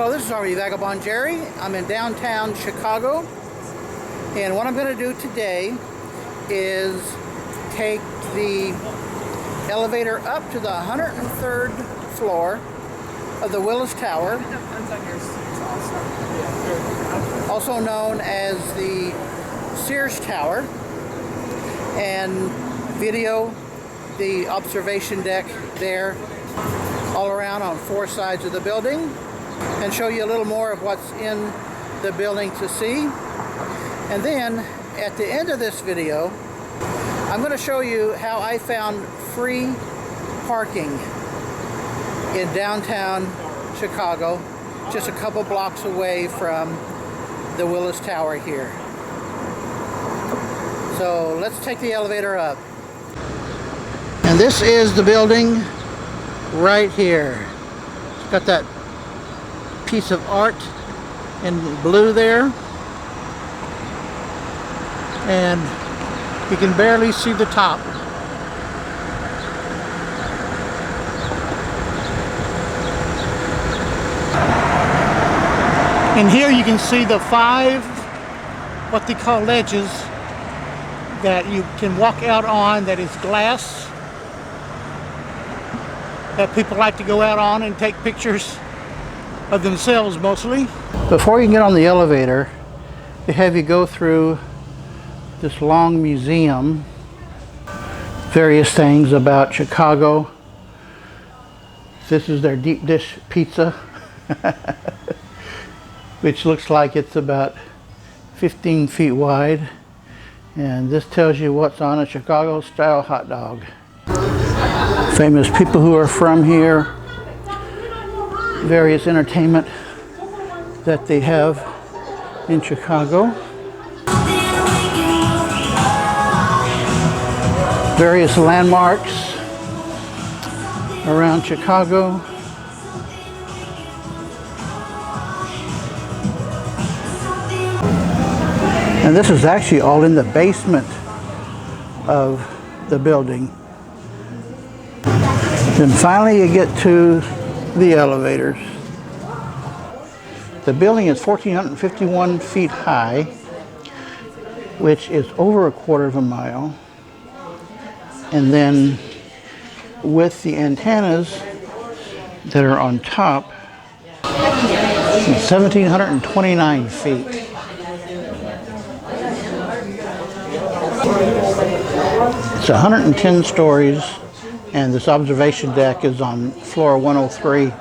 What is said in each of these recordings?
Hello, this is RV Vagabond Jerry. I'm in downtown Chicago, and what I'm going to do today is take the elevator up to the 103rd floor of the Willis Tower, also known as the Sears Tower, and video the observation deck there all around on four sides of the building, and show you a little more of what's in the building to see. And then at the end of this video, I'm going to show you how I found free parking in downtown Chicago, just a couple blocks away from the Willis Tower here. So let's take the elevator up. And this is the building right here. It's got that piece of art in blue there, and you can barely see the top. And here you can see the five, what they call ledges, that you can walk out on, that is glass, that people like to go out on and take pictures of themselves mostly. Before you get on the elevator, they have you go through this long museum, various things about Chicago. This is their deep dish pizza, which looks like it's about 15 feet wide. And this tells you what's on a Chicago style hot dog. Famous people who are from here, various entertainment that they have in Chicago, various landmarks around Chicago. And this is actually all in the basement of the building. Then finally you get to the elevators. The building is 1,451 feet high, which is over a quarter of a mile. And then with the antennas that are on top, it's 1,729 feet. It's 110 stories, and this observation deck is on floor 103.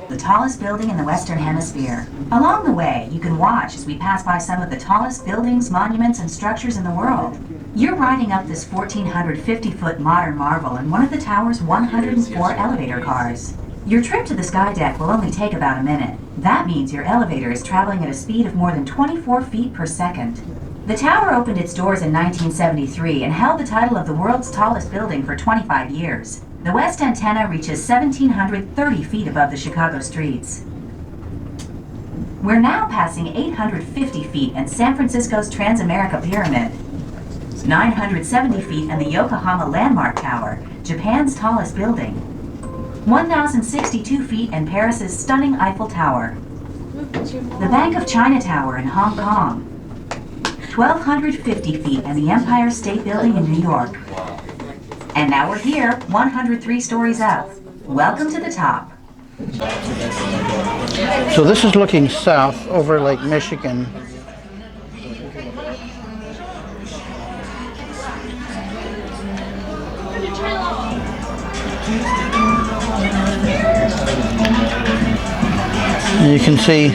The tallest building in the Western Hemisphere. Along the way, you can watch as we pass by some of the tallest buildings, monuments, and structures in the world. You're riding up this 1,450-foot modern marvel in one of the tower's 104 elevator cars. Your trip to the sky deck will only take about a minute. That means your elevator is traveling at a speed of more than 24 feet per second. The tower opened its doors in 1973 and held the title of the world's tallest building for 25 years. The west antenna reaches 1,730 feet above the Chicago streets. We're now passing 850 feet and San Francisco's Transamerica Pyramid, 970 feet and the Yokohama Landmark Tower, Japan's tallest building, 1,062 feet and Paris's stunning Eiffel Tower, the Bank of China Tower in Hong Kong, 1,250 feet and the Empire State Building in New York. And now we're here, 103 stories up. Welcome to the top. So this is looking south over Lake Michigan. And you can see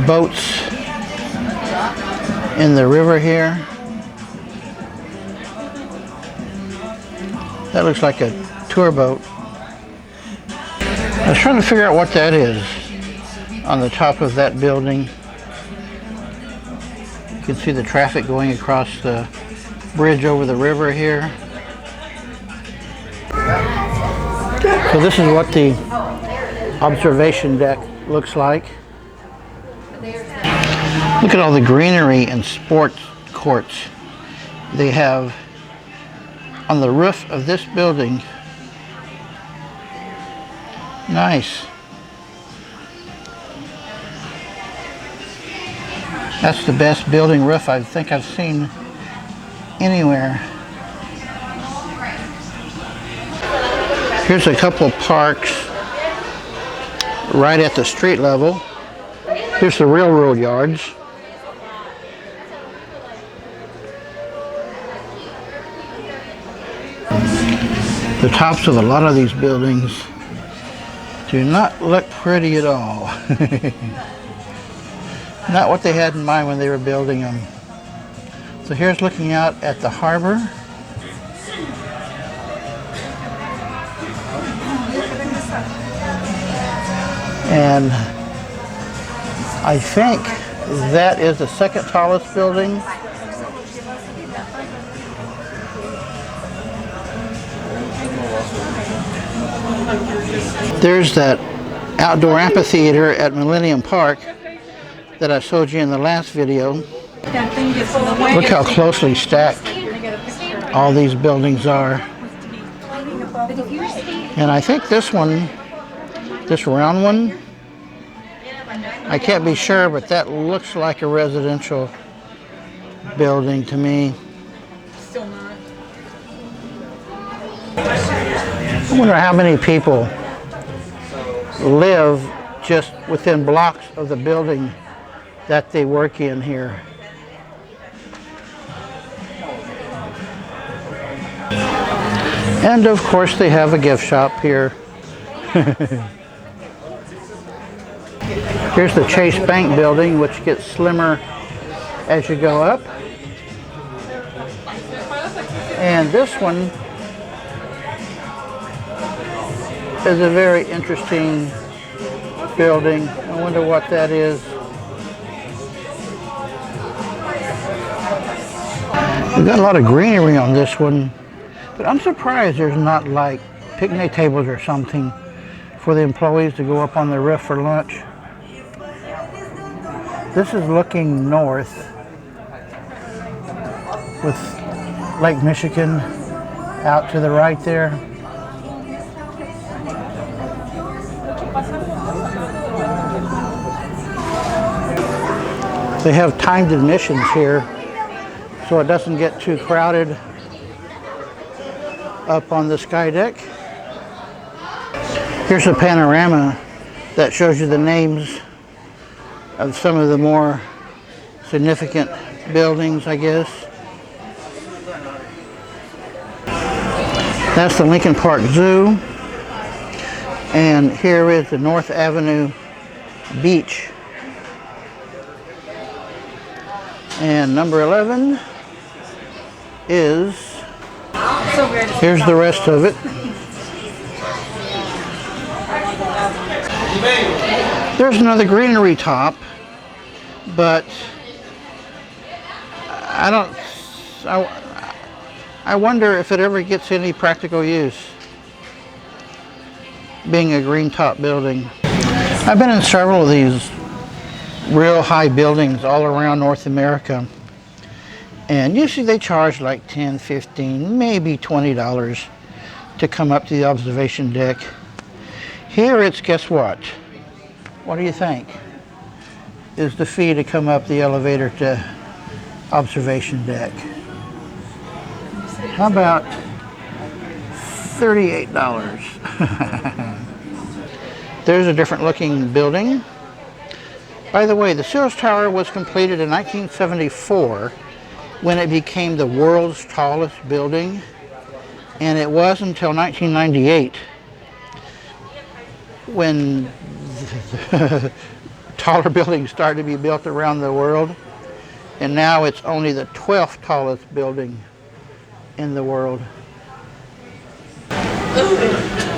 boats in the river here. That looks like a tour boat. I was trying to figure out what that is on the top of that building. You can see the traffic going across the bridge over the river here. So this is what the observation deck looks like. Look at all the greenery and sports courts they have on the roof of this building. Nice. That's the best building roof I think I've seen anywhere. Here's a couple of parks right at the street level. Here's the railroad yards. The tops of a lot of these buildings do not look pretty at all. Not what they had in mind when they were building them. So here's looking out at the harbor. And I think that is the second tallest building. There's that outdoor amphitheater at Millennium Park that I showed you in the last video. Look how closely stacked all these buildings are. And I think this one, this round one, I can't be sure, but that looks like a residential building to me. Still not. I wonder how many people live just within blocks of the building that they work in here. And of course they have a gift shop here. Here's the Chase Bank building, which gets slimmer as you go up. And this one is a very interesting building. I wonder what that is. We've got a lot of greenery on this one, but I'm surprised there's not like picnic tables or something for the employees to go up on the roof for lunch. This is looking north with Lake Michigan out to the right there. They have timed admissions here so it doesn't get too crowded up on the sky deck. Here's a panorama that shows you the names of some of the more significant buildings, I guess. That's the Lincoln Park Zoo. And here is the North Avenue Beach. And number 11 is, here's the rest of it. There's another greenery top, but I wonder if it ever gets any practical use, being a green top building. I've been in several of these real high buildings all around North America, and usually they charge like $10, $15, maybe $20 to come up to the observation deck. Here it's, guess what? What do you think is the fee to come up the elevator to observation deck? How about $38? There's a different looking building. By the way, the Sears Tower was completed in 1974 when it became the world's tallest building, and it was until 1998 when taller buildings started to be built around the world, and now it's only the 12th tallest building in the world.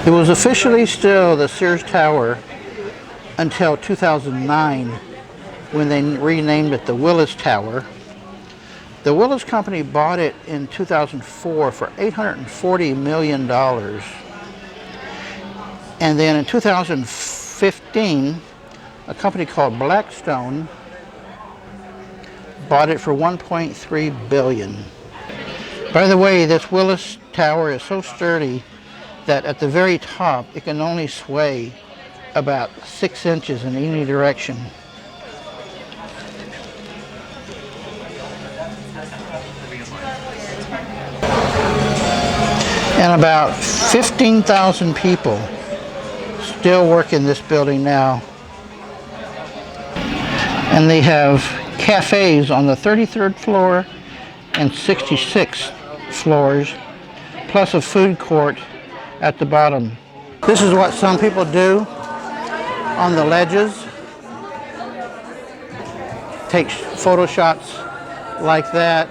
It was officially still the Sears Tower until 2009 when they renamed it the Willis Tower. The Willis Company bought it in 2004 for $840 million. And then in 2015, a company called Blackstone bought it for $1.3 billion. By the way, this Willis Tower is so sturdy that at the very top, it can only sway about 6 inches in any direction. And about 15,000 people still work in this building now. And they have cafes on the 33rd floor and 66th floors, plus a food court at the bottom. This is what some people do on the ledges. Take photo shots like that.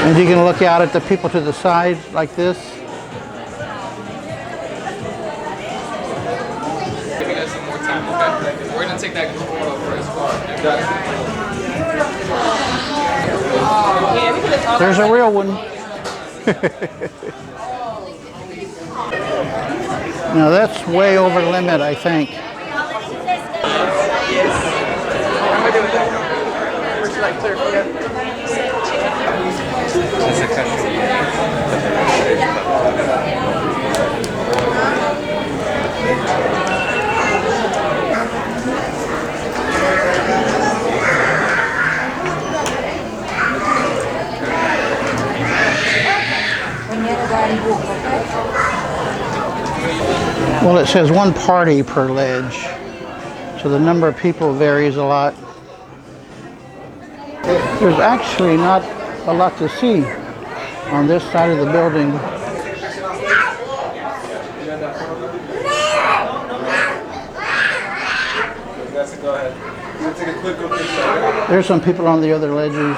And you can look out at the people to the side like this. Give you guys some more time, okay? We're gonna take that group photo first. There's a real one. Now that's way over limit, I think. Well, it says one party per ledge, so the number of people varies a lot. There's actually not a lot to see on this side of the building. There's some people on the other ledges.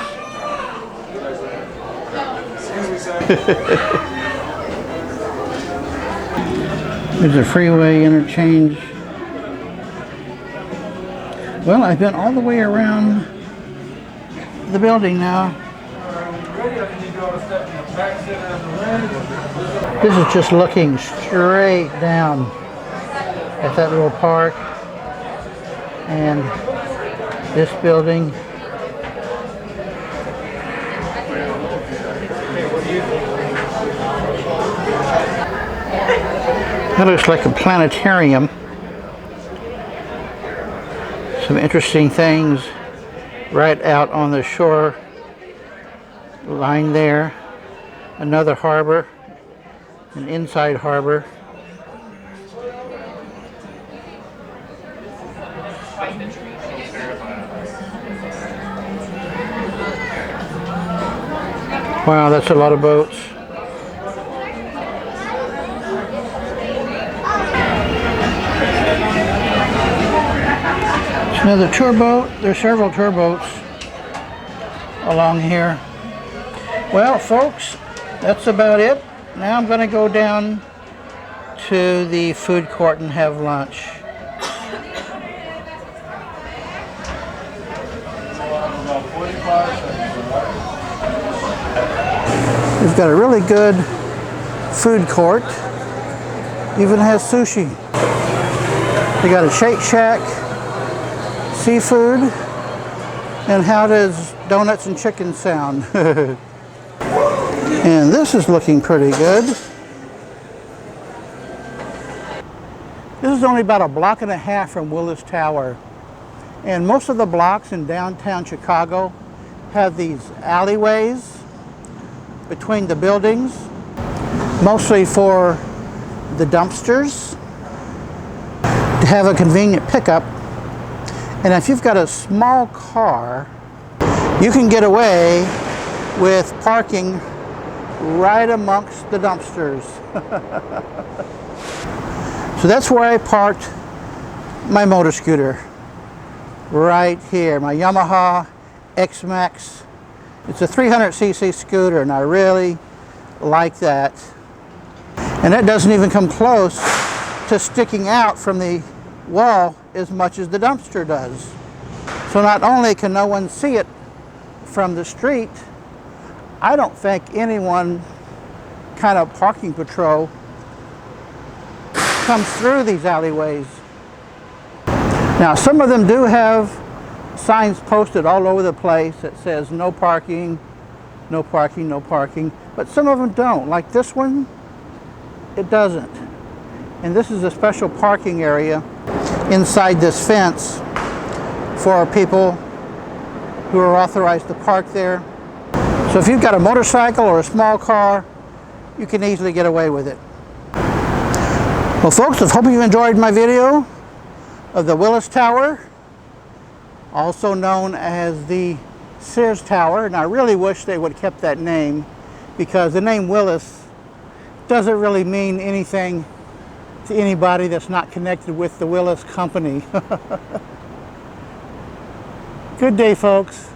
There's a freeway interchange. Well, I've been all the way around the building now. This is just looking straight down at that little park and this building. That looks like a planetarium. Some interesting things right out on the shore line there. Another harbor, an inside harbor. Wow, that's a lot of boats. Another tour boat. There's several tour boats along here. Well, folks, that's about it. Now I'm going to go down to the food court and have lunch. We've got a really good food court. Even has sushi. They got a Shake Shack, seafood, and how does donuts and chicken sound? And this is looking pretty good. This is only about a block and a half from Willis Tower. And most of the blocks in downtown Chicago have these alleyways between the buildings, mostly for the dumpsters, to have a convenient pickup. And if you've got a small car, you can get away with parking right amongst the dumpsters. So that's where I parked my motor scooter. Right here, my Yamaha X-Max. It's a 300cc scooter and I really like that. And it doesn't even come close to sticking out from the wall as much as the dumpster does. So not only can no one see it from the street, I don't think anyone kind of parking patrol comes through these alleyways. Now some of them do have signs posted all over the place that says no parking, no parking, no parking, but some of them don't. Like this one, it doesn't. And this is a special parking area inside this fence for people who are authorized to park there. So if you've got a motorcycle or a small car, you can easily get away with it. Well folks, I hope you enjoyed my video of the Willis Tower, also known as the Sears Tower. And I really wish they would have kept that name, because the name Willis doesn't really mean anything to anybody that's not connected with the Willis company. Good day, folks.